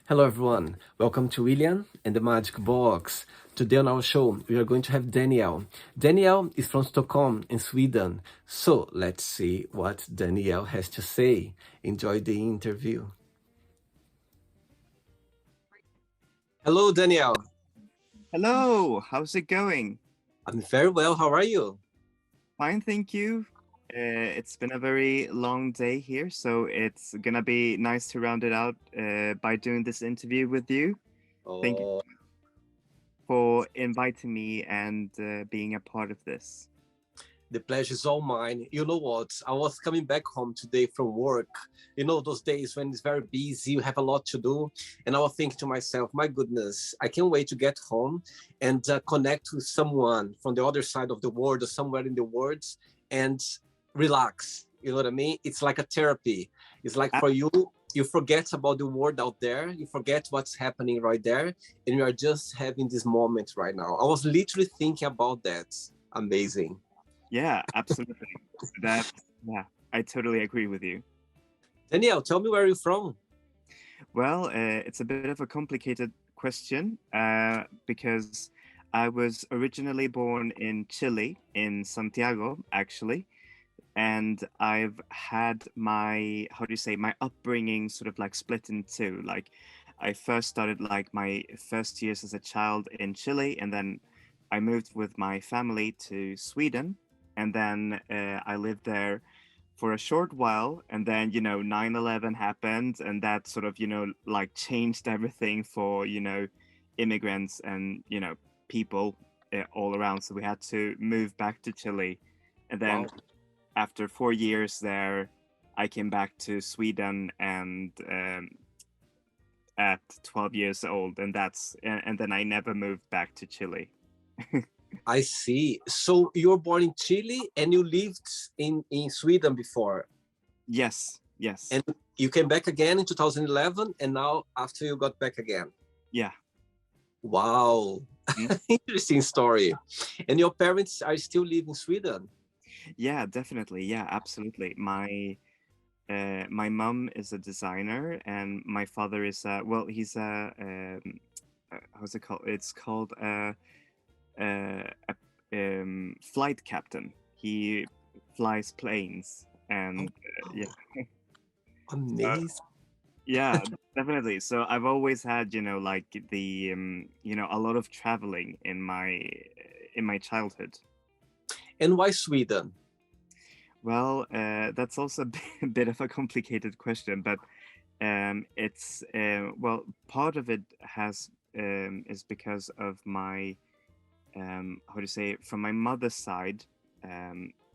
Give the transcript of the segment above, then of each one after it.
Hello everyone, welcome to William and the Magic Box. Today on our show, we are going to have Daniel. Daniel is from Stockholm in Sweden, so let's see what Daniel has to say. Enjoy the interview. Hello Daniel, Hello, how's it going? I'm very well, how are you? Fine, thank you. It's been a very long day here, so it's gonna be nice to round it out by doing this interview with you. Thank you Oh, for inviting me and being a part of this. the pleasure is all mine. You know what? I was coming back home today from work. You know, those days when it's very busy, you have a lot to do. And I was thinking to myself, my goodness, I can't wait to get home and connect with someone from the other side of the world or somewhere in the world and relax. You know what I mean? It's like a therapy. It's like A- for you, you forget about the world out there, you forget what's happening right there, and you are just having this moment right now. I was literally thinking about that. Amazing. yeah, absolutely. That, yeah, I totally agree with you. Daniel, tell me where you're from. Well, it's a bit of a complicated question because I was originally born in Chile, in Santiago, actually. And I've had my, how do you say, my upbringing sort of like split in two. Like, I first started like my first years as a child in Chile, and then I moved with my family to Sweden, and then I lived there for a short while, and then 9/11 happened, and that sort of like changed everything for immigrants and people all around. So we had to move back to Chile, and then Wow. after 4 years there, I came back to Sweden and at 12 years old, and then I never moved back to Chile. I see. So you were born in Chile and you lived in Sweden before. Yes, yes, And you came back again in 2011 and now after you got back again. yeah. Wow. Mhm. Interesting story. And your parents are still living in Sweden. Yeah, definitely. Yeah, absolutely. My mom is a designer, and my father is he's how's it called? It's called a flight captain. He flies planes, Oh, and yeah, so amazing. yeah, definitely. So I've always had, like the a lot of traveling in my childhood. And why Sweden? Well, that's also a bit of a complicated question, but it's well, part of it has is because of my how to say it, from my mother's side.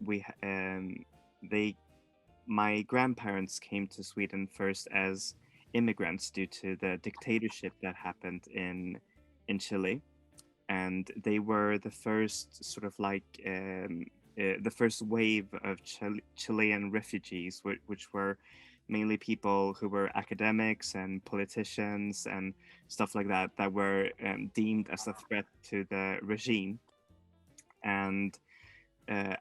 We they My grandparents came to Sweden first as immigrants due to the dictatorship that happened in Chile, and they were the first sort of like the first wave of Chilean refugees, which were mainly people who were academics and politicians and stuff like that that were deemed as a threat to the regime. And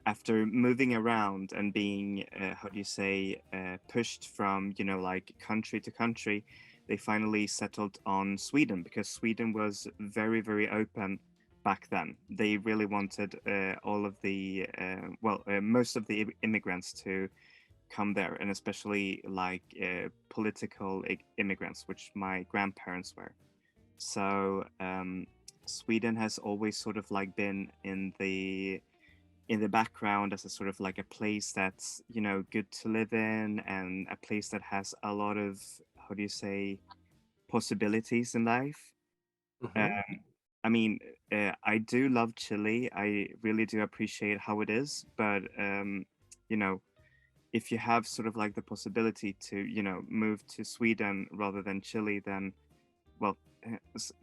after moving around and being, how do you say, pushed from, like country to country, they finally settled on Sweden because Sweden was very, very open back then. They really wanted all of the, most of the immigrants to come there, and especially like political immigrants, which my grandparents were. So Sweden has always sort of like been in the background as a sort of like a place that's good to live in, and a place that has a lot of, how do you say, possibilities in life. Mhm. um, I mean, I do love Chile. I really do appreciate how it is, but you know if you have sort of like the possibility to move to Sweden rather than Chile, then well,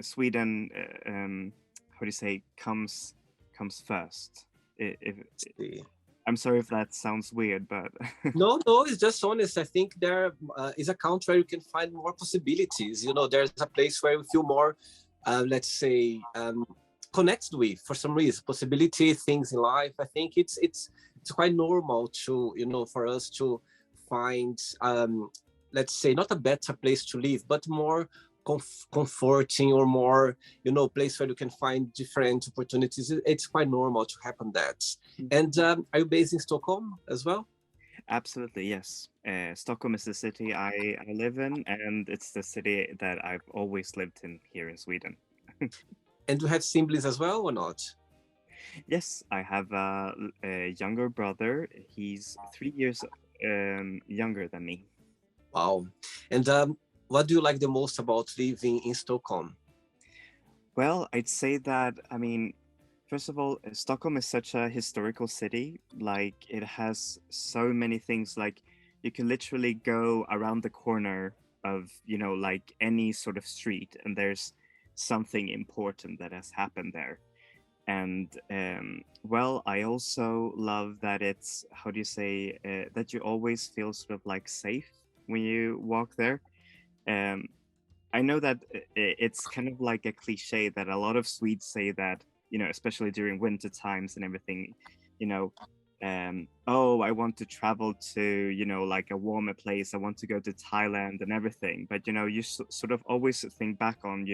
Sweden, how do you say, comes first. If See. I'm sorry if that sounds weird, but No, no, it's just honest. I think there is a country where you can find more possibilities. You know, there's a place where you feel more, let's say, connected with for some reason, possibility, things in life. I think it's quite normal to, for us to find, let's say, not a better place to live, but more. comforting or more, place where you can find different opportunities. It's quite normal to happen that. And are you based in Stockholm as well? Absolutely, yes. Stockholm is the city I live in, and it's the city that I've always lived in here in Sweden. And do you have siblings as well or not? Yes, I have a younger brother. He's 3 years younger than me. Wow. And what do you like the most about living in Stockholm? Well, I'd say that, I mean, first of all, Stockholm is such a historical city. Like, it has so many things. Like, you can literally go around the corner of, like any sort of street, and there's something important that has happened there. And well, I also love that it's, how do you say, that you always feel sort of like safe when you walk there. Um, I know that it's kind of like a cliche that a lot of Swedes say that, especially during winter times and everything, you know, oh, I want to travel to, like a warmer place. I want to go to Thailand and everything. But, you sort of always think back on,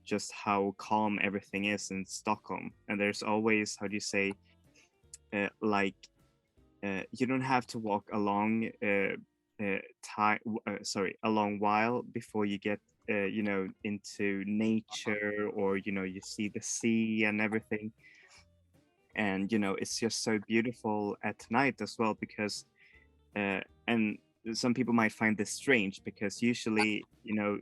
just how calm everything is in Stockholm. And there's always, how do you say, like, you don't have to walk a long a long while before you get into nature, or you see the sea and everything. And it's just so beautiful at night as well, because and some people might find this strange, because usually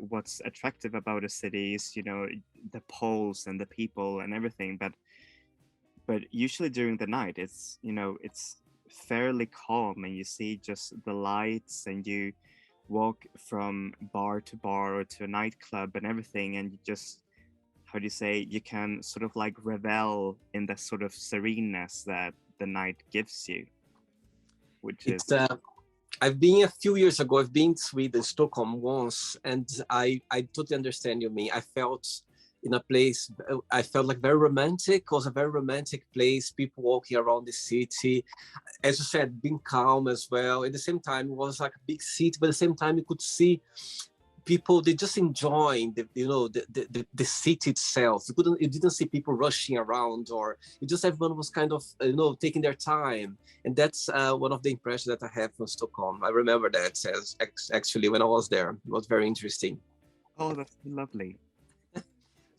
what's attractive about a city is the poles and the people and everything, but usually during the night it's fairly calm, and you see just the lights, and you walk from bar to bar or to a nightclub and everything, and you just, how do you say, you can sort of like revel in the sort of sereneness that the night gives you, which is It's I've been a few years ago. I've been to Sweden, Stockholm once, and I totally understand you mean. I felt in a place. I felt like very romantic. It was a very romantic place. People walking around the city, as you said, being calm as well. At the same time, it was like a big city, but at the same time, you could see people, they just enjoying the city itself. You didn't see people rushing around, or you just, everyone was kind of taking their time. And that's one of the impressions that I have from Stockholm. I remember that as actually when I was there. It was very interesting. oh, that's lovely.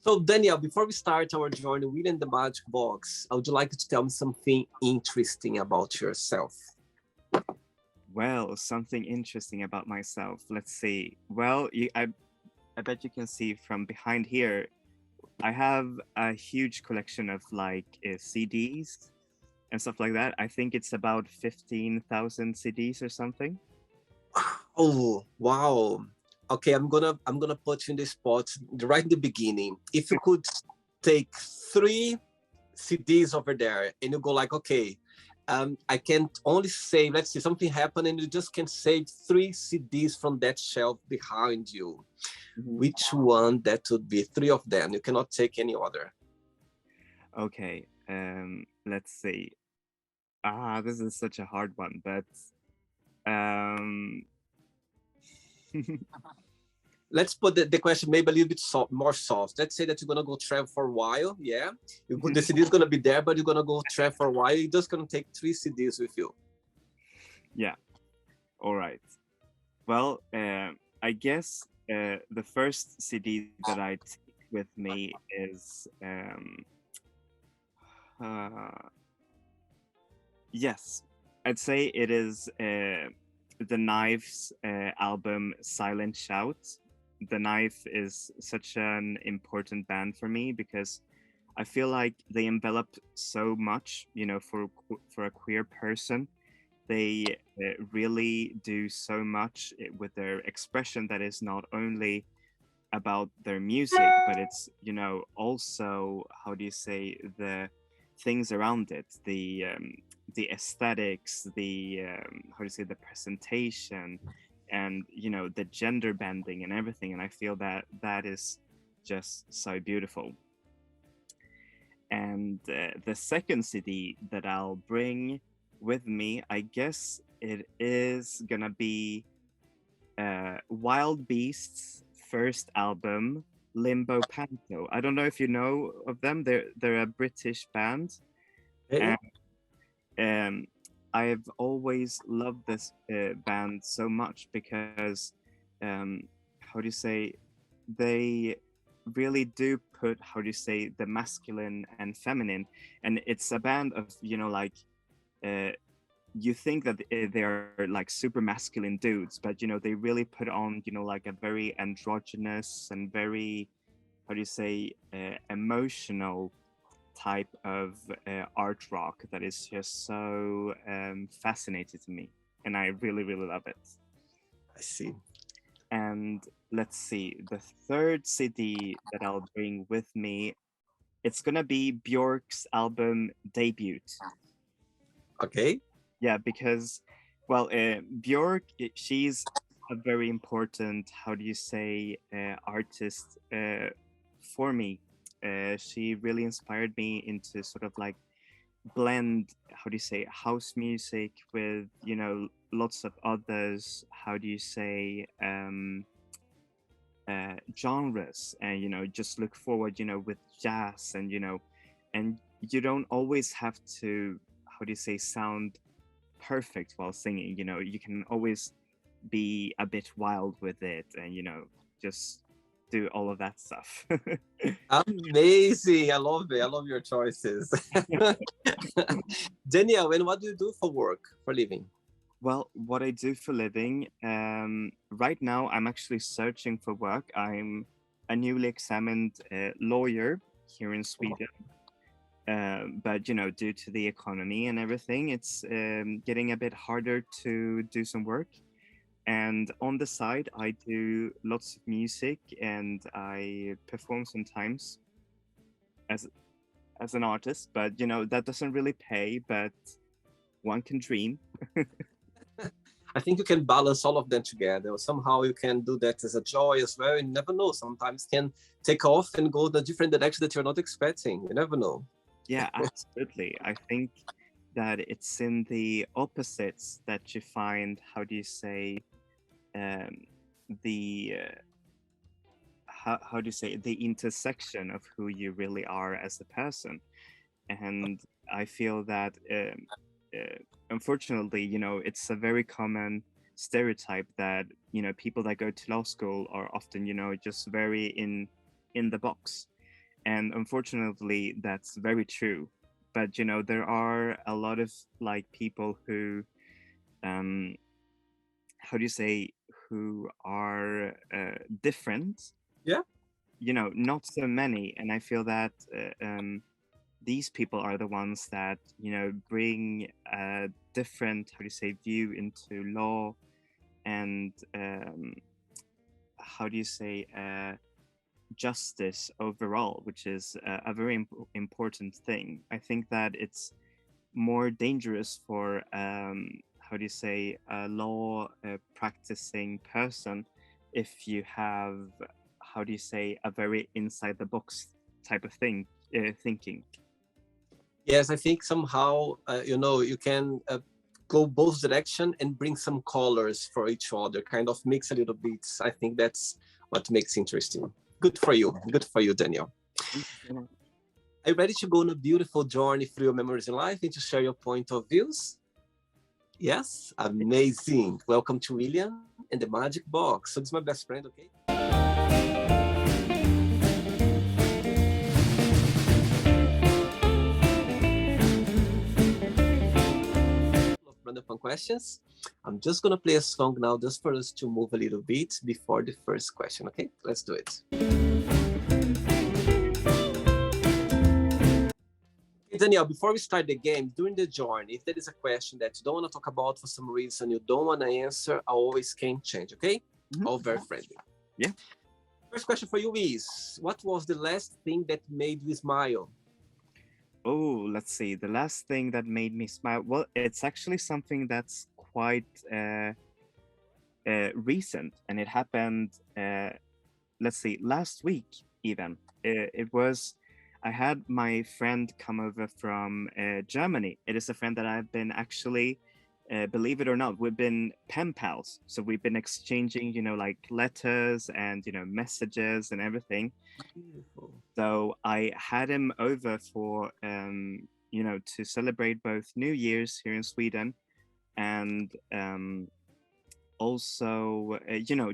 So Daniel, before we start our journey within the magic box, I would like you to tell me something interesting about yourself. Well, something interesting about myself. Let's see. Well, I bet you can see from behind here, I have a huge collection of like CDs and stuff like that. I think it's about 15,000 CDs or something. Oh, wow. Okay, I'm gonna put you in the spot right in the beginning. If you could take 3 CDs over there, and you go like, okay, I can only save, let's see, something happened, and you just can save 3 CDs from that shelf behind you. Which one that would be? 3 of them. You cannot take any other. Okay, let's see. This is such a hard one, but um, Let's put the question maybe a little bit more soft. Let's say that you're gonna go travel for a while. Yeah, the CD is gonna be there, but you're gonna go travel for a while. You're just gonna take 3 CDs with you. yeah, all right. Well, I guess the first CD that I take with me is uh, yes, I'd say it is the Knife's album Silent Shout. The Knife is such an important band for me, because I feel like they envelop so much, for a queer person. They really do so much with their expression that is not only about their music, but it's also, how do you say, the things around it, the aesthetics, the how do you say, the presentation, and the gender bending and everything. And I feel that that is just so beautiful. And the second CD that I'll bring with me, I guess it is gonna be Wild Beasts' first album, Limbo Panto. I don't know if you know of them. They're a British band, Yeah. and I've always loved this band so much because, how do you say, they really do put, how do you say, the masculine and feminine, and it's a band of, you know, like, you think that they are like super masculine dudes, but you know, they really put on, you know, like a very androgynous and very, how do you say, emotional type of art rock that is just so fascinating to me, and I really, really love it. I see. And let's see, the third CD that I'll bring with me, it's gonna be Bjork's album debut. Okay. Yeah, because, well, Bjork, she's a very important, how do you say, artist for me. She really inspired me into sort of like blend, how do you say, house music with, you know, lots of others, how do you say, genres, and you know, just look forward, you know, with jazz, and you know, and you don't always have to, how do you say, sound perfect while singing. You know, you can always be a bit wild with it, and you know, just do all of that stuff. Amazing. I love it. I love your choices. Daniel, and what do you do for work, for living? Well, what I do for living, right now I'm actually searching for work. I'm a newly examined lawyer here in Sweden. But you know, due to the economy and everything, it's getting a bit harder to do some work. And on the side, I do lots of music, and I perform sometimes as an artist. But you know, that doesn't really pay, but one can dream. I think you can balance all of them together. Somehow you can do that as a joy as well. You never know. Sometimes can take off and go in a different direction that you're not expecting. You never know. Yeah, absolutely. I think that it's in the opposites that you find, how do you say, um, the how do you say, the intersection of who you really are as a person. And I feel that unfortunately, you know, it's a very common stereotype that, you know, people that go to law school are often, you know, just very in the box. And unfortunately, that's very true. But you know, there are a lot of like people who, how do you say, who are different. Yeah. You know, not so many, and I feel that these people are the ones that, you know, bring a different, how do you say, view into law, and how do you say, justice overall, which is a very important thing. I think that it's more dangerous for, how do you say, a law practicing person if you have, how do you say, a very inside the box type of thing, thinking. Yes, I think somehow, you know, you can go both direction and bring some colors for each other, kind of mix a little bit. I think that's what makes interesting. Good for you. Good for you, Daniel. Are you ready to go on a beautiful journey through your memories in life and to share your point of views? Yes, amazing. Welcome to William and the Magic Box. So this is my best friend, okay? Random fun questions. I'm just gonna play a song now just for us to move a little bit before the first question, okay? Let's do it. Daniel, before we start the game, during the journey, if there is a question that you don't want to talk about for some reason, you don't want to answer, I always can change, okay? Mm-hmm. All very friendly. Yeah. First question for you is, what was the last thing that made you smile? Oh, let's see. The last thing that made me smile, well, it's actually something that's quite recent, and it happened, let's see, last week even. It was, I had my friend come over from Germany. It is a friend that I've been actually believe it or not, we've been pen pals. So we've been exchanging, like letters and, messages and everything. Beautiful. So I had him over for, to celebrate both New Year's here in Sweden and also,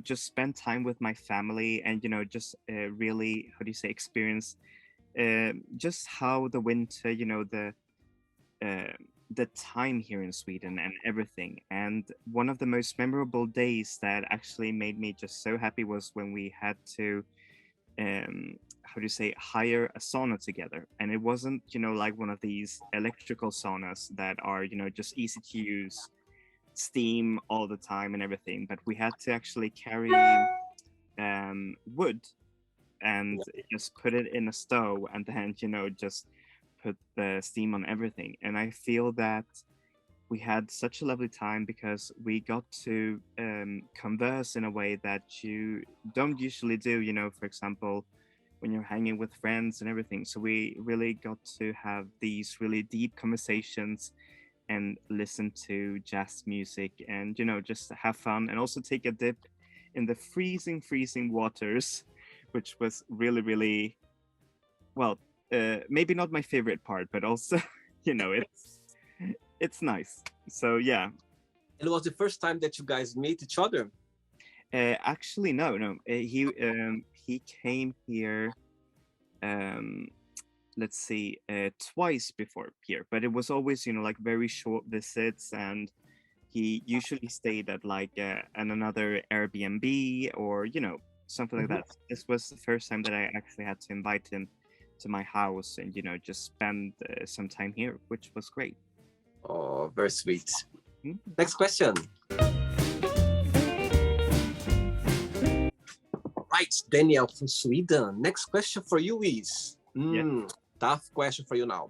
just spend time with my family and, just really, how do you say, experience just how the winter, uh, the time here in Sweden and everything. And one of the most memorable days that actually made me just so happy was when we had to, how do you say, hire a sauna together. And it wasn't, like one of these electrical saunas that are, just easy to use, steam all the time and everything. But we had to actually carry wood and just put it in a stove and then, just put the steam on everything. And I feel that we had such a lovely time because we got to converse in a way that you don't usually do, for example, when you're hanging with friends and everything. So we really got to have these really deep conversations and listen to jazz music and, just have fun and also take a dip in the freezing waters, which was really, really, well, maybe not my favorite part, but also, it's nice. So yeah. And it was the first time that you guys meet each other? Actually, no. He came here. Let's see, twice before here, but it was always, like very short visits, and he usually stayed at like an another Airbnb or something like that. This was the first time that I actually had to invite him to my house and just spend some time here, which was great. Oh, very sweet. Next question. Right, Daniel from Sweden. Next question for you is tough question for you now.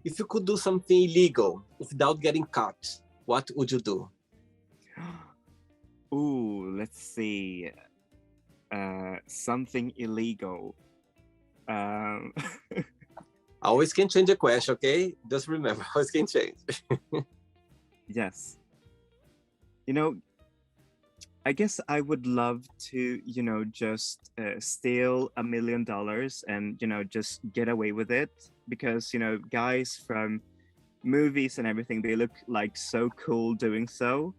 If you could do something illegal without getting caught, what would you do? Ooh, let's see. Something illegal. Always can change a question, okay? Just remember, always can change. Yes. I guess I would love to, just steal $1 million and, just get away with it because, guys from movies and everything, they look like so cool doing so.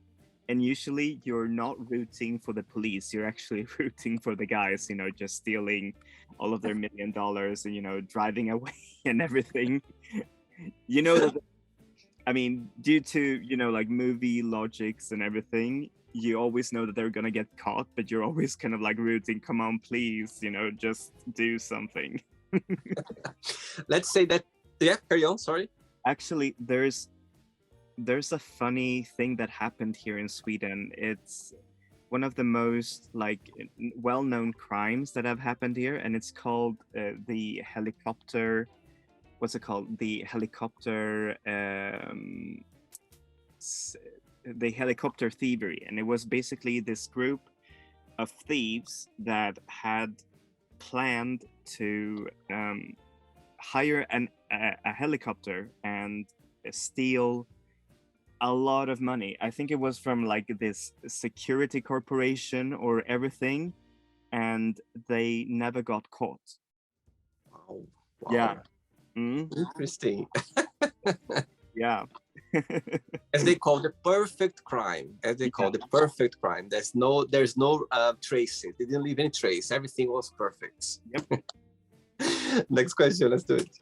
And usually you're not rooting for the police, you're actually rooting for the guys, just stealing all of their $1 million and, driving away and everything. That, I mean, due to, like movie logics and everything, you always know that they're gonna get caught, but you're always kind of like rooting, come on, please, just do something. Let's say that, yeah, carry on, sorry. Actually, there's a funny thing that happened here in Sweden. It's one of the most like well-known crimes that have happened here, and it's called the helicopter. What's it called? The helicopter thievery. And it was basically this group of thieves that had planned to hire a helicopter and steal a lot of money. I think it was from like this security corporation or everything, and they never got caught. Wow. Yeah. Interesting. Yeah. As they call the perfect crime. There's no traces. They didn't leave any trace. Everything was perfect. Yep. Next question. Let's do it.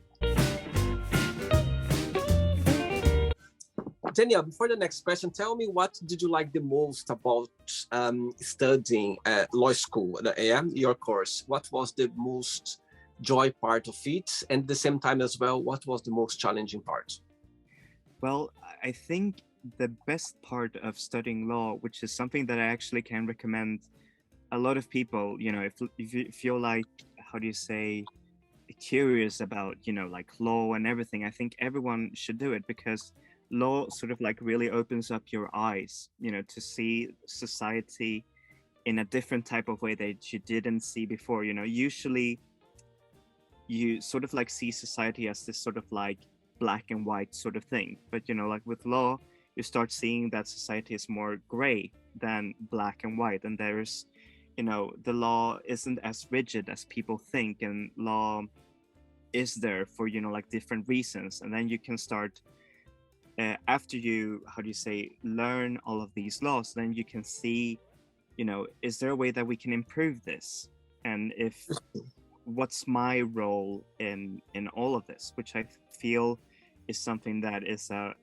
Daniel, before the next question, tell me, what did you like the most about studying at law school, your course? What was the most joy part of it? And at the same time as well, what was the most challenging part? Well, I think the best part of studying law, which is something that I actually can recommend a lot of people, if you feel like, how do you say, curious about, like law and everything, I think everyone should do it because law sort of like really opens up your eyes, to see society in a different type of way that you didn't see before. Usually you sort of like see society as this sort of like black and white sort of thing, but like with law, you start seeing that society is more gray than black and white, and there's, you know, the law isn't as rigid as people think, and law is there for, you know, like different reasons. And then you can start, after you, how do you say, learn all of these laws, then you can see, you know, is there a way that we can improve this? And if, what's my role in all of this, which I feel is something that is a,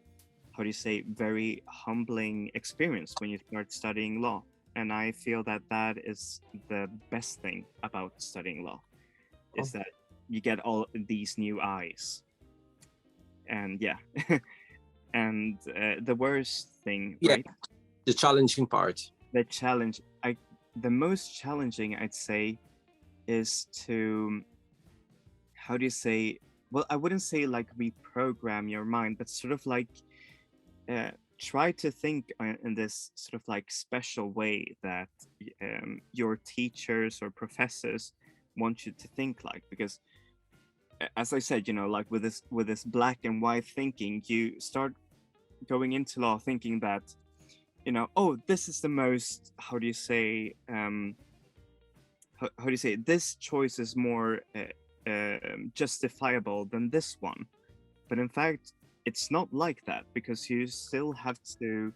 how do you say, very humbling experience when you start studying law. And I feel that that is the best thing about studying law, is that you get all these new eyes. And yeah, and the worst thing, right? The challenging part. The challenge, the most challenging, I'd say, is to, how do you say, well, I wouldn't say like reprogram your mind, but sort of like try to think in this sort of like special way that your teachers or professors want you to think like. Because as I said, you know, like with this black and white thinking, you start going into law thinking that, you know, oh, this is the most, how do you say, how do you say, this choice is more justifiable than this one. But in fact, it's not like that, because you still have to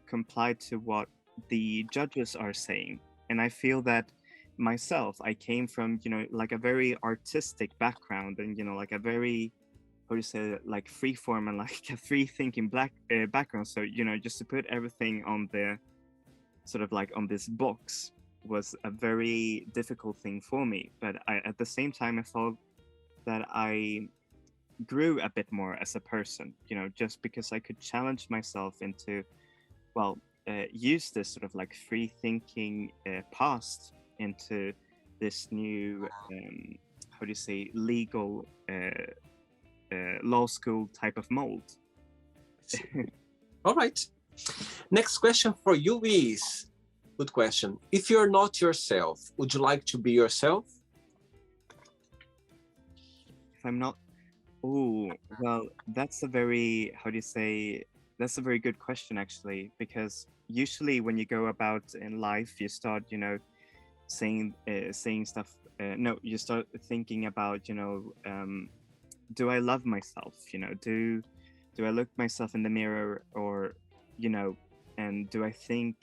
comply to what the judges are saying. And I feel that myself, I came from, you know, like a very artistic background, and, you know, like a very, how do you say, like free form and like a free thinking background. So, you know, just to put everything on the sort of like on this box was a very difficult thing for me. But at the same time, I thought that I grew a bit more as a person, you know, just because I could challenge myself into, well, use this sort of like free thinking past into this new, how do you say, legal law school type of mold. All right. Next question for you is, good question. If you're not yourself, would you like to be yourself? If I'm not, oh, well, that's a very, how do you say, that's a very good question, actually, because usually when you go about in life, you start, you know, saying stuff, no, you start thinking about, you know, do I love myself? You know, do I look myself in the mirror, or, you know, and do I think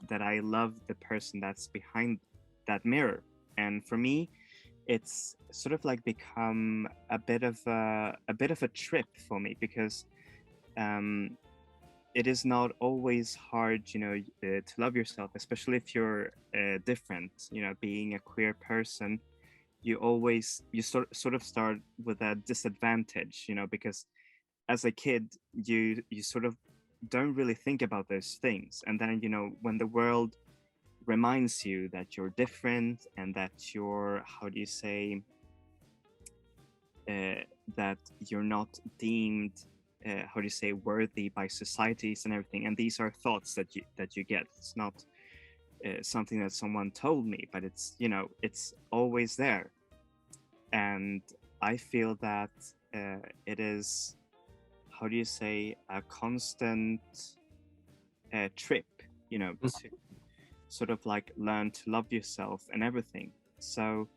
that I love the person that's behind that mirror? And for me, it's sort of like become a bit of a trip for me, because it is not always hard, you know, to love yourself, especially if you're different. You know, being a queer person, you sort of start with a disadvantage, you know, because as a kid you sort of don't really think about those things, and then, you know, when the world reminds you that you're different and that you're, how do you say, that you're not deemed, how do you say, worthy by societies and everything, and these are thoughts that you get. It's not something that someone told me, but it's, you know, it's always there. And I feel that it is, how do you say, a constant trip, you know, to sort of like learn to love yourself and everything. So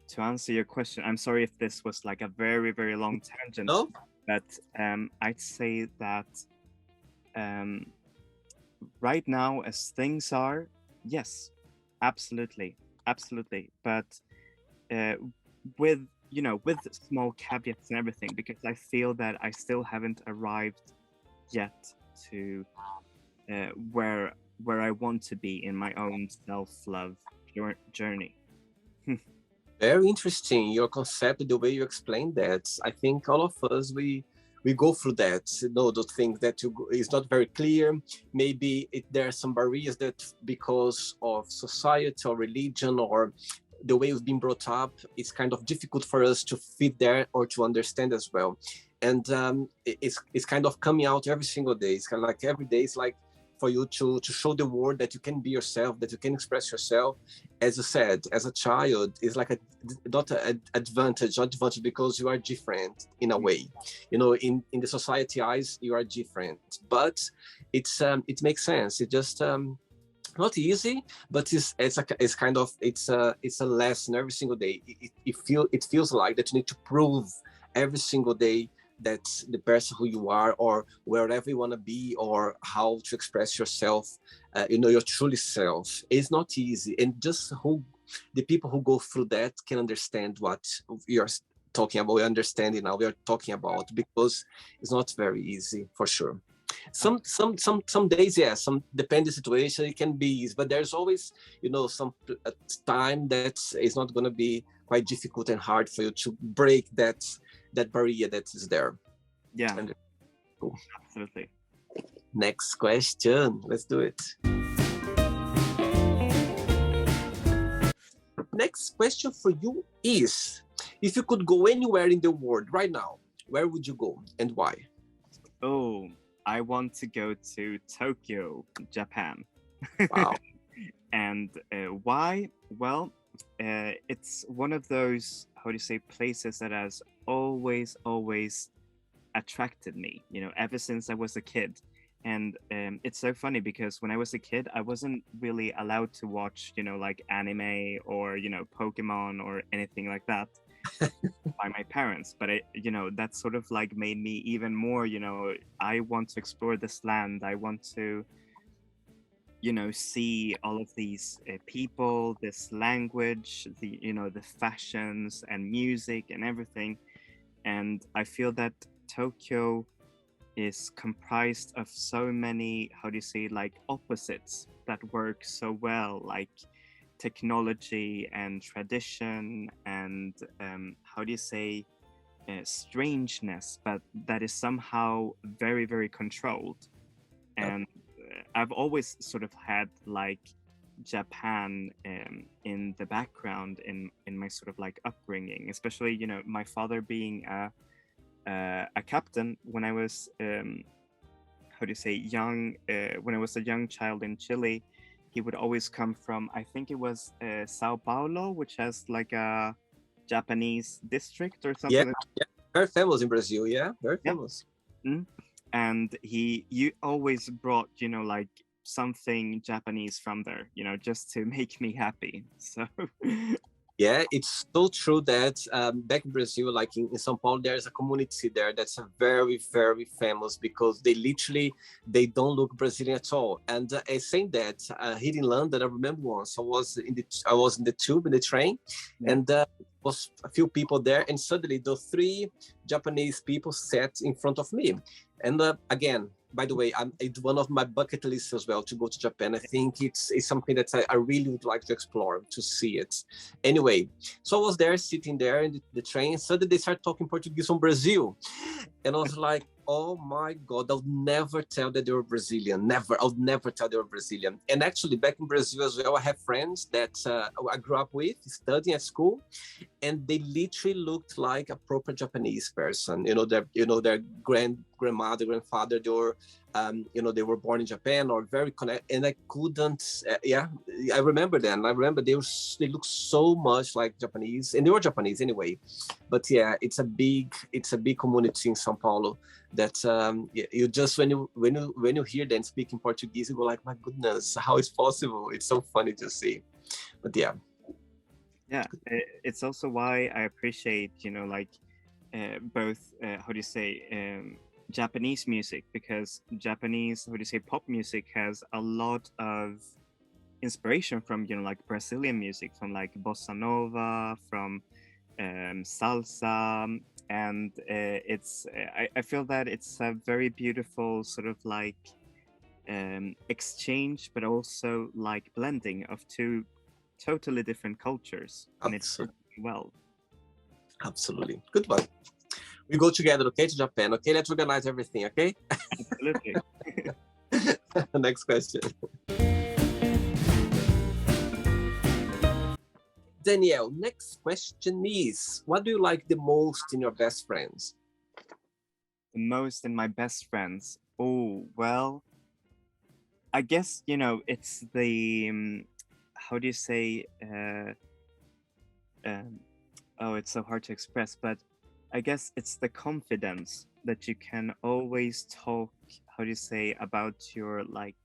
to answer your question, I'm sorry if this was like a very, very long tangent, No? but I'd say that right now, as things are, yes, absolutely, but with, you know, with small caveats and everything, because I feel that I still haven't arrived yet to where I want to be in my own self-love journey. Very interesting, your concept, the way you explained that. I think all of us, we go through that, you know, the thing that is not very clear. Maybe there are some barriers that, because of society or religion or the way we've been brought up, it's kind of difficult for us to fit there or to understand as well. And it's kind of coming out every single day. It's kind of like every day is like for you to show the world that you can be yourself, that you can express yourself. As you said, as a child, it's like not an advantage because you are different in a way. You know, in the society eyes, you are different, but it makes sense. It just not easy, but it's kind of it's a lesson every single day. It feels like that you need to prove every single day that the person who you are, or wherever you want to be, or how to express yourself, you know, your truly self. It's not easy, and just the people who go through that can understand what you're talking about. We're understanding now. We are talking about, because it's not very easy for sure. Some days, yeah, some depending situation, it can be easy, but there's always, you know, some time that is not going to be quite difficult and hard for you to break that barrier that is there. Yeah, and, cool. Absolutely. Next question, let's do it. Next question for you is, if you could go anywhere in the world right now, where would you go and why? Oh, I want to go to Tokyo, Japan. Wow. And why? Well, it's one of those, how do you say, places that has always attracted me, you know, ever since I was a kid. And it's so funny because when I was a kid, I wasn't really allowed to watch, you know, like anime or, you know, Pokemon or anything like that by my parents. But you know, that sort of like made me even more, you know, I want to explore this land. I want to, you know, see all of these people, this language, the, you know, the fashions and music and everything. And I feel that Tokyo is comprised of so many, how do you say, like opposites that work so well, like technology and tradition and how do you say, strangeness, but that is somehow very controlled. And I've always sort of had like Japan in the background in my sort of like upbringing, especially, you know, my father being a captain when I was how do you say, young, when I was a young child in Chile. He would always come from, I think it was Sao Paulo, which has like a Japanese district or something. Yeah, very famous in Brazil. Yeah, very famous. Mm-hmm. And you always brought, you know, like something Japanese from there, you know, just to make me happy. So yeah, it's so true that back in Brazil, like in São Paulo, there's a community there that's a very famous, because they don't look Brazilian at all. And saying that, here in London, I remember once I was in the tube, in the train, and was a few people there, and suddenly the three Japanese people sat in front of me. And again, by the way, it's one of my bucket lists as well to go to Japan. I think it's something that I really would like to explore, to see it. Anyway, so I was there, sitting there in the train. Suddenly they started talking Portuguese from Brazil. And I was like, oh my God, I would never tell that they were Brazilian. Never. I would never tell they were Brazilian. And actually, back in Brazil as well, I have friends that I grew up with, studying at school, and they literally looked like a proper Japanese person. You know, their grandmother, grandfather, they were, you know, they were born in Japan or very connected. And I couldn't, I remember them. I remember they look so much like Japanese, and they were Japanese anyway. But yeah, it's a big community in São Paulo that you just, when you hear them speaking Portuguese, you go like, my goodness, how is possible? It's so funny to see. But yeah. Yeah, it's also why I appreciate, you know, like both, how do you say, Japanese music, because Japanese, how do you say, pop music has a lot of inspiration from, you know, like Brazilian music, from like bossa nova, from salsa, and it's I feel that it's a very beautiful sort of like exchange, but also like blending of two totally different cultures, and it's well. Absolutely. Good one. We go together, okay, to Japan. Okay, let's organize everything, okay? Absolutely. Next question. Danielle, next question is, what do you like the most in your best friends? The most in my best friends? Oh, well, I guess, you know, it's the how do you say um, oh, it's so hard to express, but I guess it's the confidence that you can always talk, how do you say, about your like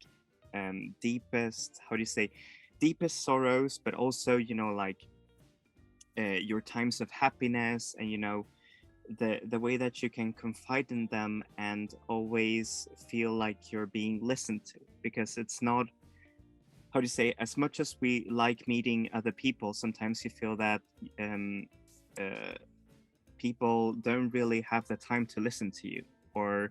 deepest, how do you say, deepest sorrows, but also, you know, like your times of happiness, and you know, the way that you can confide in them and always feel like you're being listened to, because it's not, how do you say, as much as we like meeting other people, sometimes you feel that uh, people don't really have the time to listen to you, or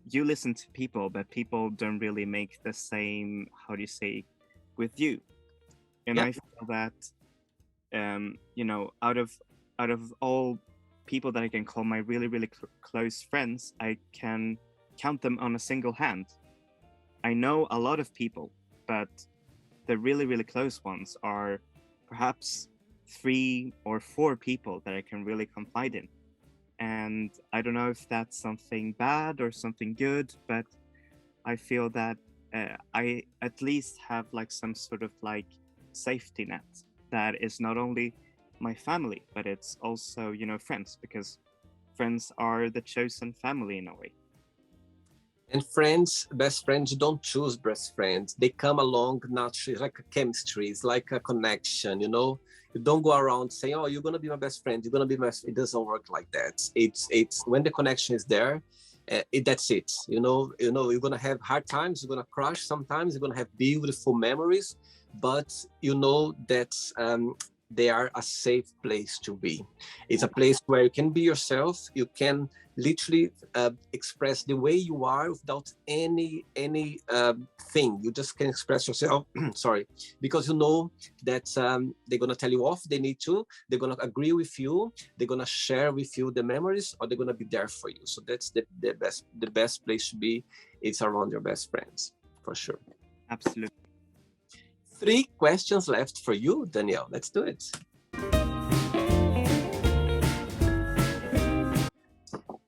you listen to people but people don't really make the same, how do you say, with you. And Yeah. I feel that you know, out of all people that I can call my really really close friends, I can count them on a single hand. I know a lot of people, but the really really close ones are perhaps 3 or 4 people that I can really confide in. And I don't know if that's something bad or something good, but I feel that I at least have like some sort of like safety net that is not only my family, but it's also, you know, friends, because friends are the chosen family in a way. And friends, best friends, you don't choose best friends. They come along naturally, like a chemistry. It's like a connection, you know? You don't go around saying, oh, you're going to be my best friend. You're going to be my, it doesn't work like that. It's when the connection is there, that's it. You're going to have hard times. You're going to crush sometimes. You're going to have beautiful memories, but you know that they are a safe place to be. It's a place where you can be yourself. You can literally express the way you are without any thing. You just can express yourself. Sorry, because you know that they're gonna tell you off. They need to. They're gonna agree with you. They're gonna share with you the memories, or they're gonna be there for you. So that's the best place to be. It's around your best friends, for sure. Absolutely. 3 questions left for you, Daniel. Let's do it.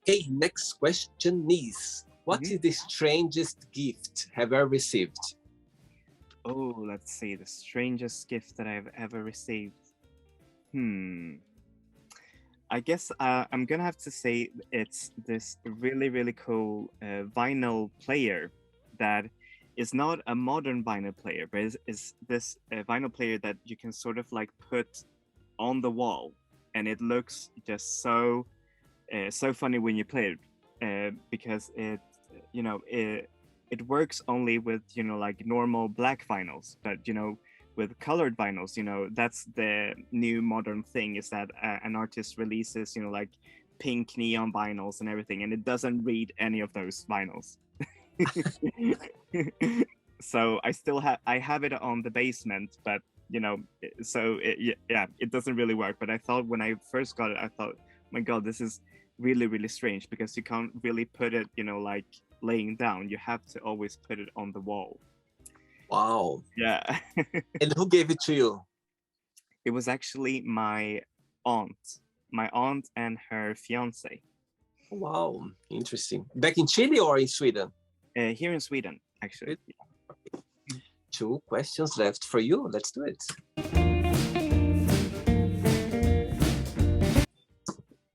Okay, next question is, what is the strangest gift have you ever received? Oh, let's see, the strangest gift that I've ever received. I guess I'm gonna have to say it's this really really cool vinyl player that is not a modern vinyl player, but is this vinyl player that you can sort of like put on the wall, and it looks just so so funny when you play it, because it, you know, it works only with, you know, like normal black vinyls, but you know, with colored vinyls, you know, that's the new modern thing, is that an artist releases, you know, like pink neon vinyls and everything, and it doesn't read any of those vinyls. So I have it on the basement, but you know, so yeah, it doesn't really work. But I thought when I first got it, I thought, my god, this is really really strange, because you can't really put it, you know, like laying down. You have to always put it on the wall. Wow. Yeah. And who gave it to you? It was actually my aunt and her fiance. Wow, interesting. Back in Chile or in Sweden? Here in Sweden, actually. 2 questions left for you. Let's do it.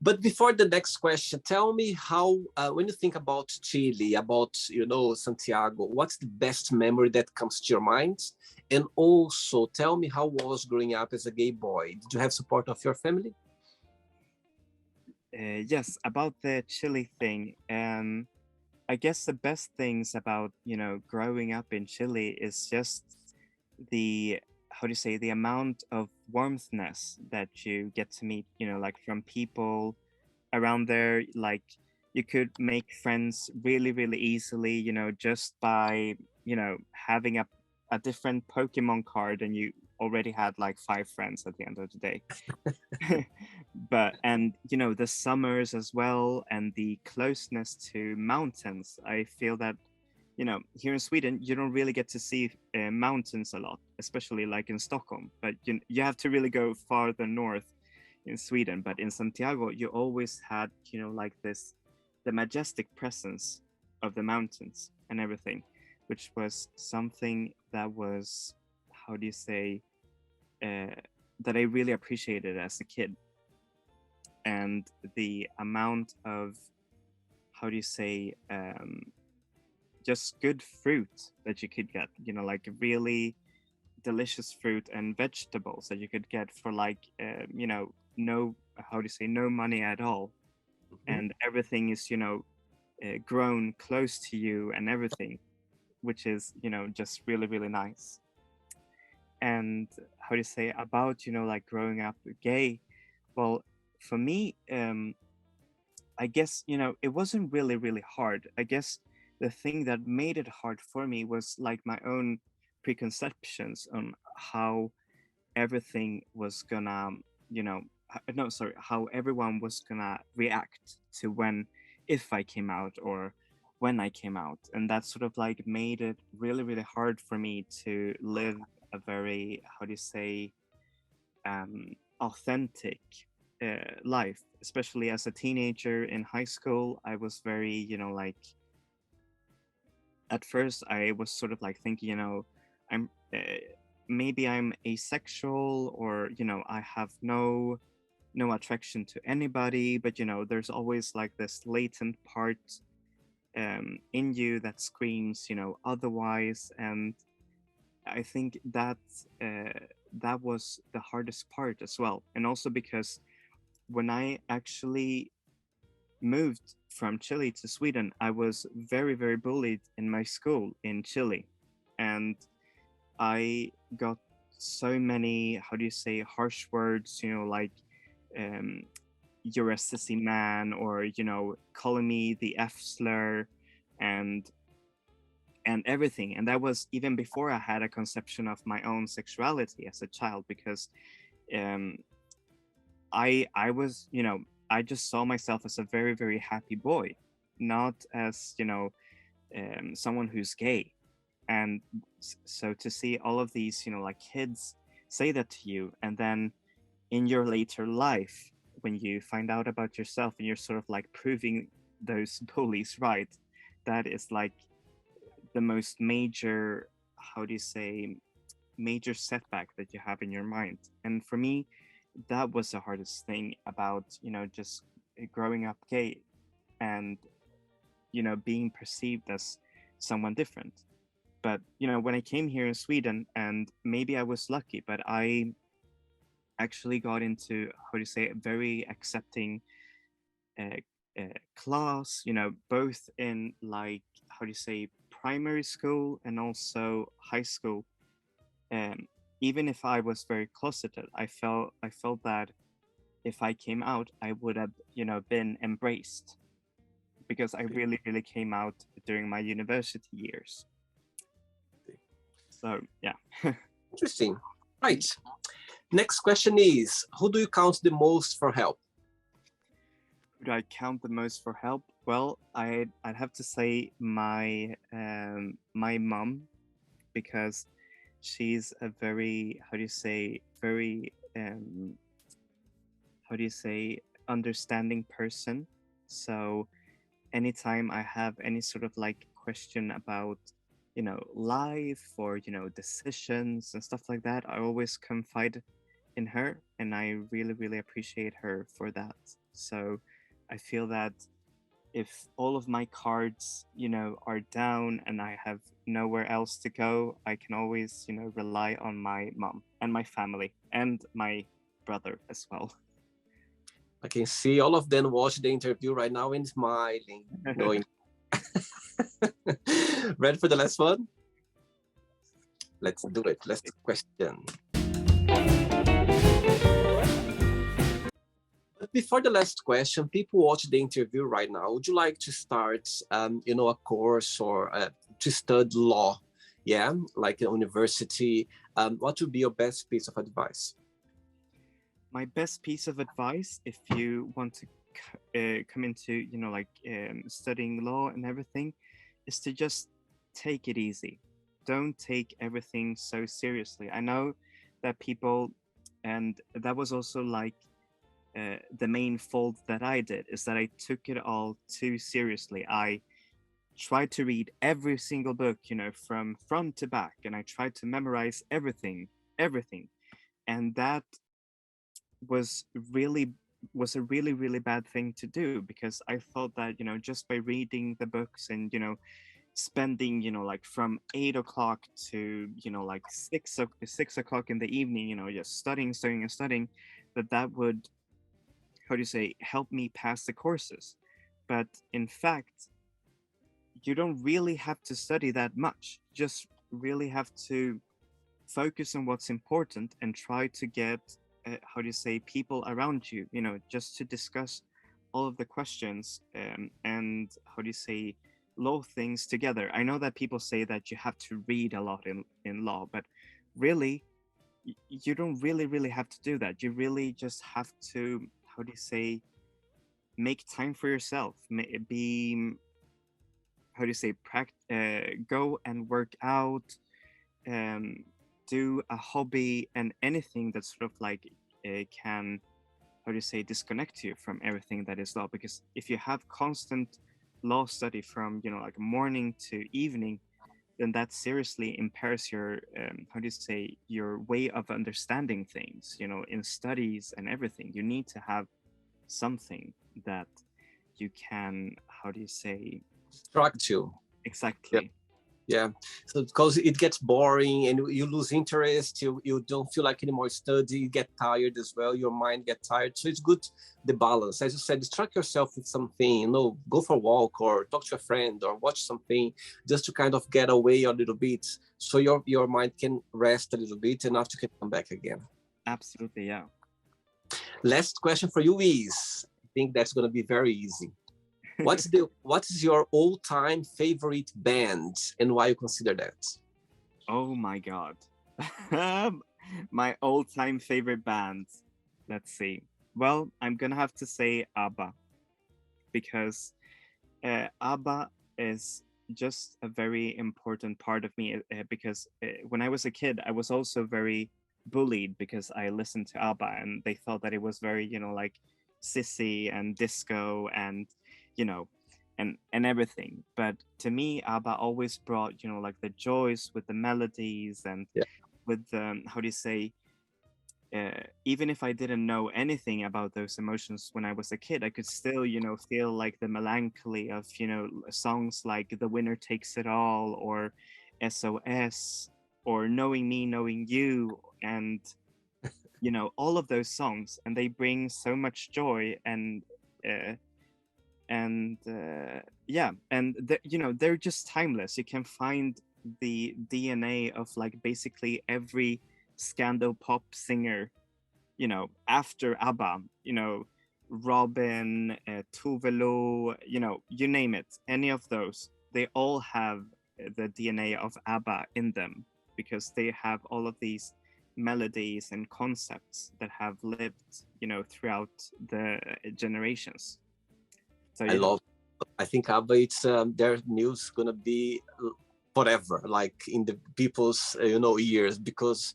But before the next question, tell me how, when you think about Chile, about, you know, Santiago, what's the best memory that comes to your mind? And also tell me how was growing up as a gay boy. Did you have support of your family? Yes, about the Chile thing. I guess the best things about, you know, growing up in Chile is just the, how do you say, the amount of warmthness that you get to meet, you know, like from people around there. Like you could make friends really really easily, you know, just by, you know, having a different Pokemon card, and you already had like 5 friends at the end of the day. But, and you know, the summers as well, and the closeness to mountains. I feel that, you know, here in Sweden you don't really get to see mountains a lot, especially like in Stockholm, but you have to really go farther north in Sweden. But in Santiago you always had, you know, like this, the majestic presence of the mountains and everything. which was something that was, how do you say, that I really appreciated as a kid. And the amount of, how do you say, just good fruit that you could get, you know, like really delicious fruit and vegetables that you could get for like, you know, no, how do you say, no money at all. And everything is, you know, grown close to you and everything, which is, you know, just really, really nice. And how do you say about, you know, like growing up gay? Well, for me, I guess, you know, it wasn't really, really hard. I guess the thing that made it hard for me was like my own preconceptions on how everything was gonna, you know, no, sorry, how everyone was gonna react to when, if I came out or when I came out. And that sort of like made it really, really hard for me to live a very, how do you say, authentic life, especially as a teenager in high school. I was very, you know, like, at first I was sort of like thinking, you know, I'm maybe I'm asexual, or, you know, I have no attraction to anybody, but, you know, there's always like this latent part in you that screams, you know, otherwise. And I think that that was the hardest part as well. And also because when I actually moved from Chile to Sweden, I was very, very bullied in my school in Chile. And I got so many, how do you say, harsh words, you know, like, you're a sissy man, or, you know, calling me the F slur, and everything. And that was even before I had a conception of my own sexuality as a child, because um, I was, you know, I just saw myself as a very, very happy boy, not as, you know, someone who's gay. And so to see all of these, you know, like kids say that to you, and then in your later life, when you find out about yourself and you're sort of like proving those bullies right, that is like the most major, how do you say, major setback that you have in your mind. And for me, that was the hardest thing about, you know, just growing up gay, and, you know, being perceived as someone different. But, you know, when I came here in Sweden, and maybe I was lucky, but I actually got into, how do you say, a very accepting uh, class, you know, both in like, how do you say, primary school and also high school. um, Even if I was very closeted, I felt that if I came out, I would have, you know, been embraced, because I really, really came out during my university years. So yeah. Interesting. Right. Next question is, who do you count the most for help? Who do I count the most for help? Well, I'd have to say my mom, because she's a very, how do you say, very how do you say, understanding person. So anytime I have any sort of like question about, you know, life, or, you know, decisions and stuff like that, I always confide in her, and I really, really appreciate her for that. So I feel that if all of my cards, you know, are down and I have nowhere else to go, I can always, you know, rely on my mom and my family and my brother as well. I can see all of them watch the interview right now and smiling, knowing. Ready for the last one? Let's do it. Last question. But before the last question, people watch the interview right now. Would you like to start, you know, a course, or to study law? Yeah, like a university. What would be your best piece of advice? My best piece of advice, if you want to come into, you know, like studying law and everything, is to just take it easy. Don't take everything so seriously. I know that people, and that was also like the main fault that I did, is that I took it all too seriously. I tried to read every single book, from front to back, and I tried to memorize everything. And that was really was a really, really bad thing to do, because I thought that, just by reading the books and, spending, like from 8 o'clock to, like 6 o'clock in the evening, just studying, that would, how do you say, help me pass the courses. But in fact, you don't really have to study that much. Just really have to focus on what's important and try to get, how do you say, people around you, just to discuss all of the questions, and how do you say, law things together. I know that people say that you have to read a lot in law, but really, you don't really have to do that. You really just have to, how do you say, make time for yourself. Be, how do you say, go and work out, do a hobby, and anything that sort of like can, how do you say, disconnect you from everything that is law. Because if you have constant law study from, like morning to evening, then that seriously impairs your, how do you say, your way of understanding things, in studies and everything. You need to have something that you can, how do you say, Distract you. exactly. Yeah, so because it gets boring and you lose interest, you don't feel like anymore study, you get tired as well, your mind get tired. So it's good, the balance. As you said, distract yourself with something, go for a walk or talk to a friend or watch something, just to kind of get away a little bit, so your mind can rest a little bit and after you can come back again. Absolutely, yeah. Last question for you is, I think that's going to be very easy. What is your all-time favorite band and why you consider that? Oh my god. My all-time favorite band. Let's see. Well, I'm gonna have to say ABBA, because ABBA is just a very important part of me, because when I was a kid, I was also very bullied because I listened to ABBA, and they thought that it was very, like sissy and disco and, and everything. But to me, ABBA always brought, like the joys with the melodies and with, how do you say, even if I didn't know anything about those emotions when I was a kid, I could still, feel like the melancholy of, songs like The Winner Takes It All or SOS or Knowing Me, Knowing You, and, all of those songs. And they bring so much joy and yeah, and they're just timeless. You can find the DNA of like basically every scandal pop singer, after ABBA, Robin, Tove Lo, you name it, any of those, they all have the DNA of ABBA in them, because they have all of these melodies and concepts that have lived, throughout the generations. So, I think ABBA, it's their music gonna be forever, like in the people's ears, because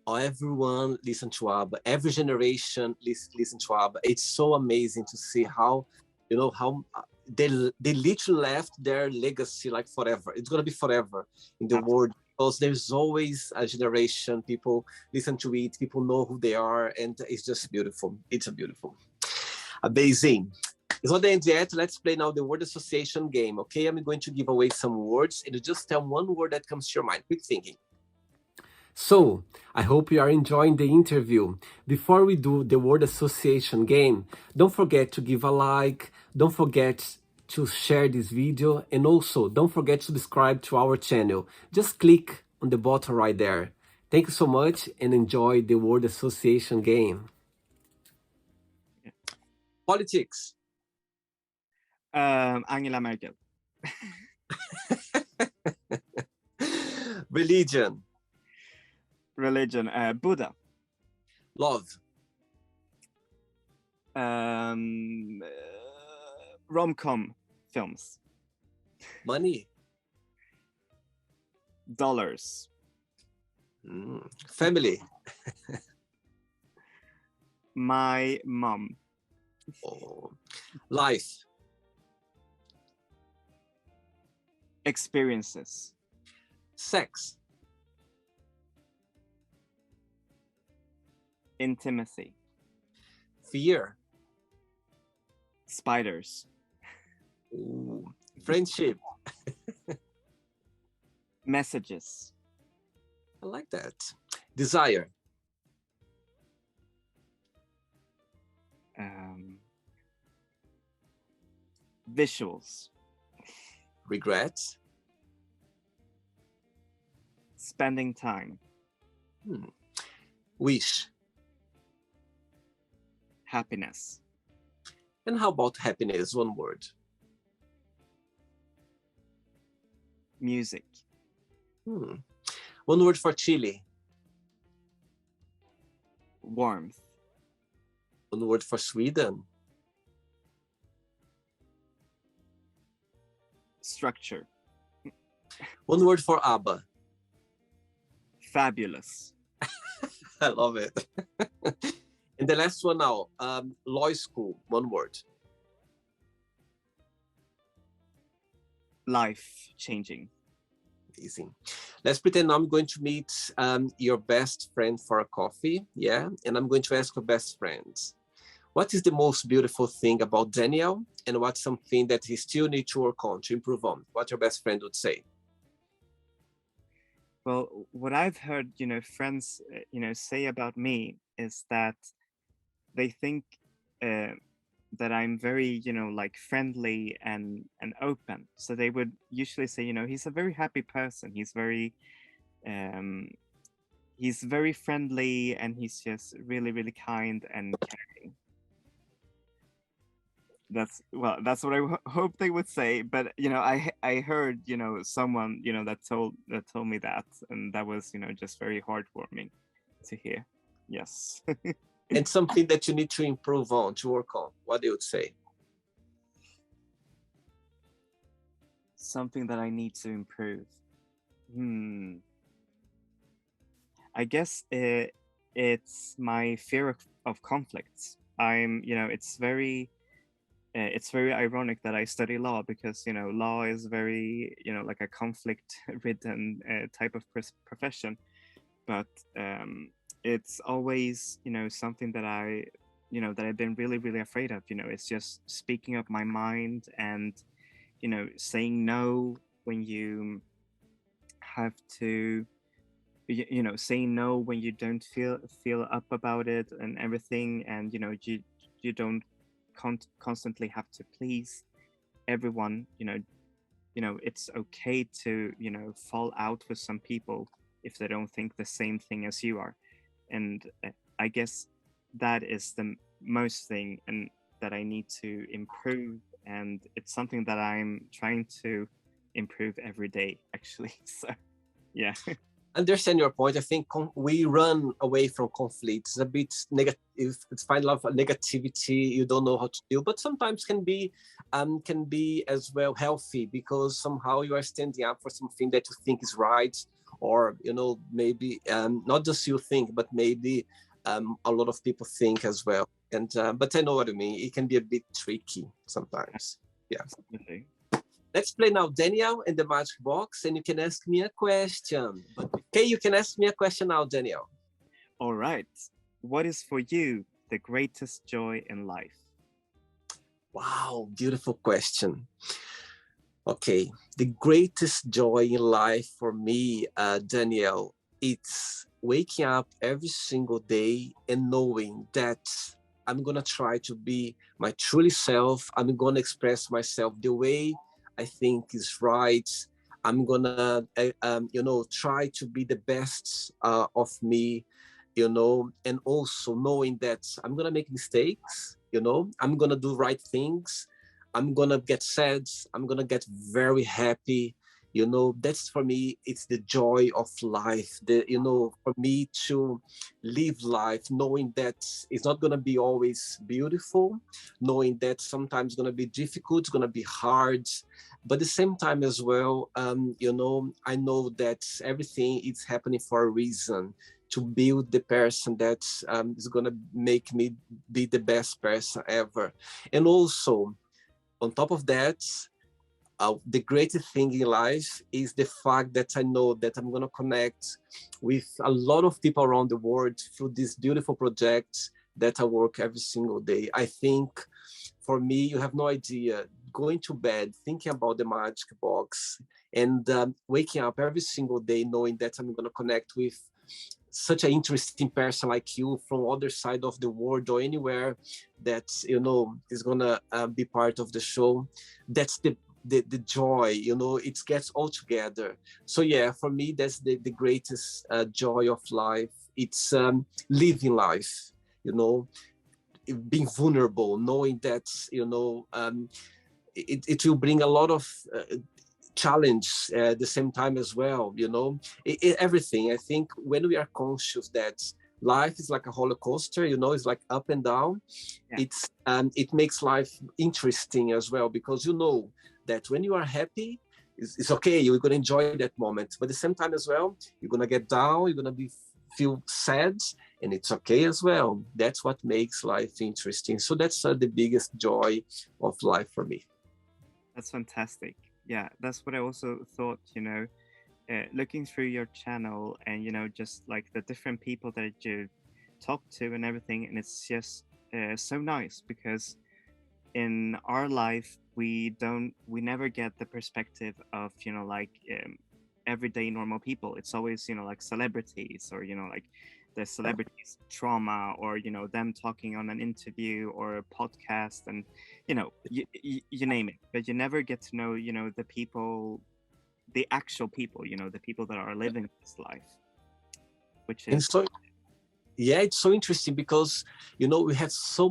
everyone listen to ABBA, every generation listen to ABBA. It's so amazing to see how they literally left their legacy like forever. It's gonna be forever in the world, because there's always a generation, people listen to it, people know who they are, and it's just beautiful. It's a beautiful, amazing. It's not the end yet. Let's play now the word association game, okay? I'm going to give away some words, and you just tell one word that comes to your mind. Quick thinking. So, I hope you are enjoying the interview. Before we do the word association game, don't forget to give a like, don't forget to share this video, and also don't forget to subscribe to our channel. Just click on the button right there. Thank you so much and enjoy the word association game. Politics. Angela Merkel. Religion. Buddha. Love. Rom-com films. Money. Dollars. Family. My mom. Life. Experiences. Sex. Intimacy. Fear. Spiders. Ooh. Friendship. Messages. I like that. Desire. Visuals. Regrets. Spending time. Wish. Happiness. And how about happiness? One word. Music. One word for Chile. Warmth. One word for Sweden. Structure. One word for ABBA. Fabulous. I love it. And the last one now, law school, one word. Life changing. Amazing. Let's pretend I'm going to meet your best friend for a coffee, yeah? And I'm going to ask your best friends, what is the most beautiful thing about Daniel? And what's something that he still needs to work on, to improve on? What your best friend would say? Well, what I've heard, friends, say about me is that they think that I'm very, like friendly and open. So they would usually say, he's a very happy person. He's very friendly, and he's just really, really kind and caring. That's what I hope they would say. But I heard someone that told me that, and that was just very heartwarming to hear. Yes. And something that you need to improve on, to work on, what you would say? Something that I need to improve. I guess it's my fear of conflicts. It's very ironic that I study law, because law is very like a conflict-ridden type of profession, but it's always something that I've been really, really afraid of. It's just speaking up my mind, and saying no when you have to, saying no when you don't feel up about it and everything, and you don't constantly have to please everyone. It's okay to fall out with some people if they don't think the same thing as you are. And I guess that is the most thing, and that I need to improve, and it's something that I'm trying to improve every day, actually. So yeah. Understand your point. I think we run away from conflicts. It's a bit negative. It's find a lot of negativity. You don't know how to deal, but sometimes can be as well healthy, because somehow you are standing up for something that you think is right, or maybe not just you think, but maybe a lot of people think as well. And but I know what I mean. It can be a bit tricky sometimes. Yeah. Absolutely. Let's play now Daniel and the Magic Box, and you can ask me a question. But okay, you can ask me a question now, Daniel. All right. What is for you the greatest joy in life? Wow, beautiful question. Okay, the greatest joy in life for me, Daniel, it's waking up every single day and knowing that I'm gonna try to be my truly self. I'm gonna express myself the way I think is right. I'm gonna, try to be the best of me, and also knowing that I'm gonna make mistakes. I'm gonna do right things. I'm gonna get sad. I'm gonna get very happy. That's for me. It's the joy of life. For me to live life, knowing that it's not gonna be always beautiful, knowing that sometimes it's gonna be difficult, it's gonna be hard, but at the same time as well, I know that everything is happening for a reason, to build the person that is gonna make me be the best person ever, and also on top of that, the greatest thing in life is the fact that I know that I'm going to connect with a lot of people around the world through this beautiful project that I work every single day. I think for me, you have no idea, going to bed, thinking about the magic box, and waking up every single day knowing that I'm going to connect with such an interesting person like you from other side of the world or anywhere that, you know, is going to be part of the show. That's the joy, you know, it gets all together. So yeah, for me, that's the greatest joy of life. It's living life, you know, being vulnerable, knowing that, you know, it will bring a lot of challenge at the same time as well, you know. Everything, I think, when we are conscious that life is like a roller coaster, you know, it's like up and down. Yeah. It makes life interesting as well, because you know that when you are happy, it's okay, you're going to enjoy that moment, but at the same time as well, you're going to get down, you're going to feel sad, and it's okay as well. That's what makes life interesting. So that's the biggest joy of life for me. That's fantastic. Yeah, that's what I also thought, you know, looking through your channel and, you know, just like the different people that you talk to and everything. And it's just so nice, because in our life, we never get the perspective of, you know, like everyday normal people. It's always, you know, like celebrities, or, you know, like the celebrities trauma, or, you know, them talking on an interview or a podcast, and, you know, you name it, but you never get to know, you know, the people, the actual people, you know, the people that are living this life, which is... Yeah, it's so interesting because, you know, we have so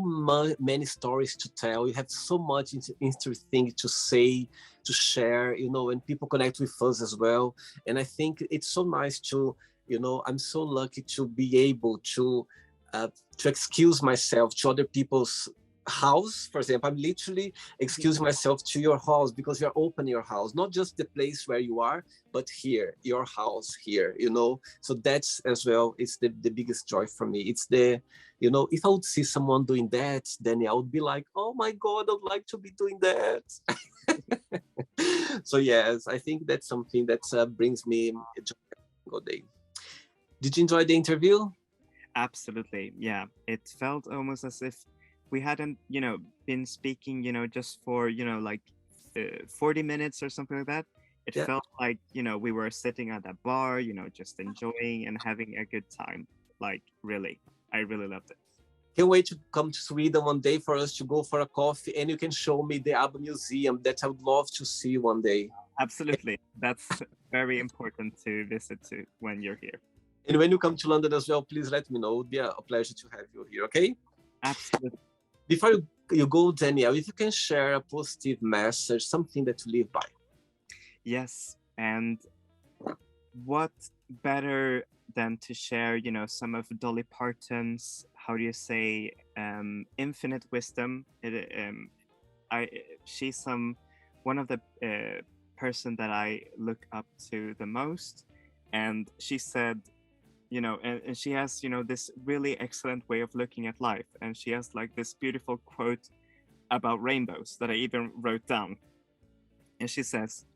many stories to tell. We have so much interesting to say, to share, you know, and people connect with us as well. And I think it's so nice to, you know, I'm so lucky to be able to excuse myself to other people's house. For example, I'm literally excusing myself to your house because you're opening your house, not just the place where you are, but here, your house here, you know. So that's as well, it's the biggest joy for me. It's the, you know, if I would see someone doing that, then I would be like, oh my God, I'd like to be doing that. So yes, I think that's something that brings me joy every single day. Did you enjoy the interview? Absolutely, yeah. It felt almost as if we hadn't, you know, been speaking, you know, just for, you know, like 40 minutes or something like that. It felt like, you know, we were sitting at a bar, you know, just enjoying and having a good time. Like, really, I really loved it. Can't wait to come to Sweden one day for us to go for a coffee, and you can show me the ABBA museum that I would love to see one day. Absolutely. That's very important to visit to when you're here. And when you come to London as well, please let me know. It would be a pleasure to have you here, okay? Absolutely. Before you go, Daniel, if you can share a positive message, something that you live by. Yes, and what better than to share, you know, some of Dolly Parton's, how do you say, infinite wisdom. She's one of the person that I look up to the most, and she said, you know, and she has, you know, this really excellent way of looking at life, and she has like this beautiful quote about rainbows that I even wrote down. And she says,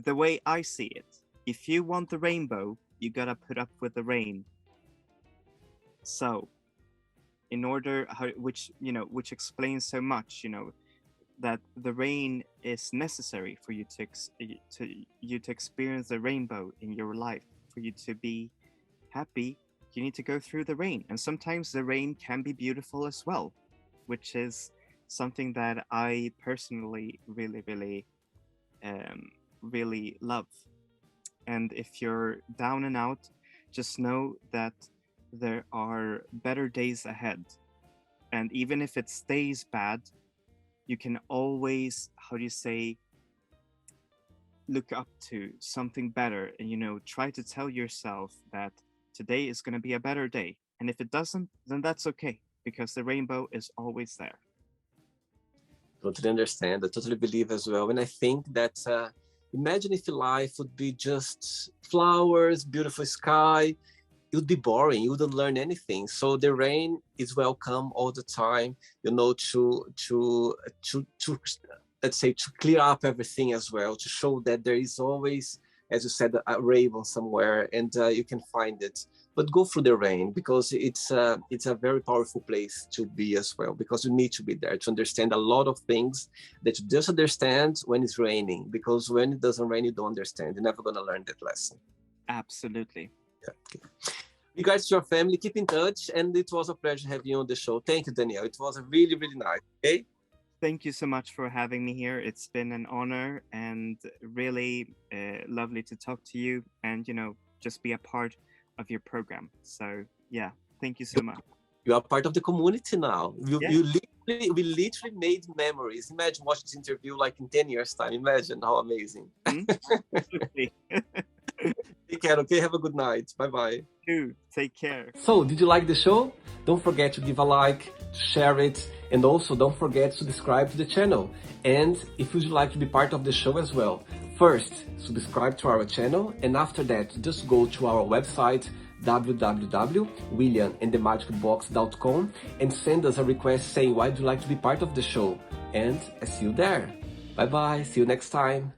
the way I see it, if you want the rainbow, you gotta put up with the rain. So in order, which explains so much, you know, that the rain is necessary for you to experience the rainbow in your life. For you to be happy, you need to go through the rain, and sometimes the rain can be beautiful as well, which is something that I personally really love. And if you're down and out, just know that there are better days ahead, and even if it stays bad, you can always, how do you say, look up to something better, and, you know, try to tell yourself that today is going to be a better day. And if it doesn't, then that's okay, because the rainbow is always there. Totally understand. I totally believe as well. And I think that imagine if life would be just flowers, beautiful sky, it would be boring. You wouldn't learn anything. So the rain is welcome all the time, you know, to let's say, to clear up everything as well, to show that there is always, as you said, a rainbow somewhere, and you can find it. But go through the rain, because it's a very powerful place to be as well, because you need to be there to understand a lot of things that you just understand when it's raining, because when it doesn't rain, you don't understand. You're never going to learn that lesson. Absolutely. Yeah. Okay. Regards to your family, keep in touch, and it was a pleasure having you on the show. Thank you, Daniel. It was really, really nice. Okay. Thank you so much for having me here. It's been an honor and really lovely to talk to you and, just be a part of your program. So yeah, thank you so much. You are part of the community now. Yeah. We literally made memories. Imagine watching this interview like in 10 years time. Imagine how amazing. Take care, okay? Have a good night. Bye-bye. Take care. So, did you like the show? Don't forget to give a like, share it, and also don't forget to subscribe to the channel. And if you'd like to be part of the show as well, first, subscribe to our channel, and after that, just go to our website, www.williamandthemagicbox.com, and send us a request saying why do you like to be part of the show. And I see you there. Bye-bye. See you next time.